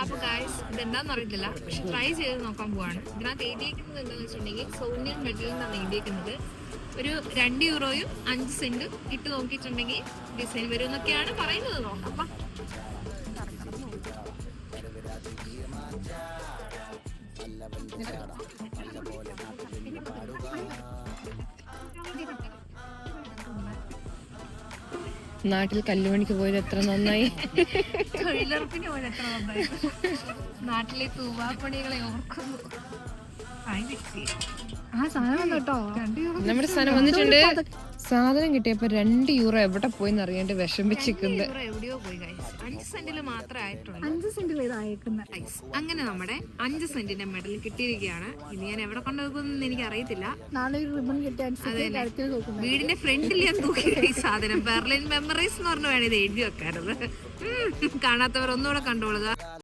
അപ്പൊ ഗായ്സ് ഇതെന്താന്ന് അറിയത്തില്ല, പക്ഷെ ട്രൈ ചെയ്ത് നോക്കാൻ പോവാണ്. ഇതിനകത്ത് എഴുതിയിരിക്കുന്നത് എന്താണെന്ന് വെച്ചിട്ടുണ്ടെങ്കിൽ സോണിയൻ മെഡൽ എന്നാണ് എഴുതിയിരിക്കുന്നത്. ഒരു 2 യൂറോയും 5 സെന്റും ഇട്ട് നോക്കിയിട്ടുണ്ടെങ്കിൽ ഡിസൈൻ വരും എന്നൊക്കെയാണ് പറയുന്നത്. നോക്കാം. നാട്ടിൽ കല്ലുമണിക്ക് പോയത് എത്ര നന്നായി, തൊഴിലുറപ്പിന് പോയത് എത്ര നന്നായി. നാട്ടിലെ തൂവാപ്പണികളെ ഓർക്കുന്നു. ആ സാധനം കേട്ടോ, നമ്മുടെ സാധനം വന്നിട്ടുണ്ട്. സാധനം കിട്ടിയപ്പോ 2 യൂറോ എവിടെ പോയി അറിയാണ്ട് വിഷമിച്ചിരിക്കുന്നത്. എവിടെയോ പോയി ഗൈസ്. 5 സെന്റില് മാത്രമേ ആയിട്ടുള്ളൂ. 5 സെന്റിൽ ഇതായേക്കുന്നത്. അങ്ങനെ നമ്മുടെ 5 സെന്റിന്റെ മെഡൽ കിട്ടിയിരിക്കുകയാണ്. ഇനി ഞാൻ എവിടെ കൊണ്ടുപോകുമെന്ന് എനിക്ക് അറിയത്തില്ല. നാളെ ഒരു റിബൺ കിട്ടിയ വീടിന്റെ ഫ്രണ്ടിൽ ഞാൻ നോക്കി ഈ സാധനം ബെർലിൻ മെമ്മറീസ് എന്ന് പറഞ്ഞു വേണം ഇത് എഴുതി വെക്കാനത്. കാണാത്തവർ ഒന്നുകൂടെ കണ്ടോളുക.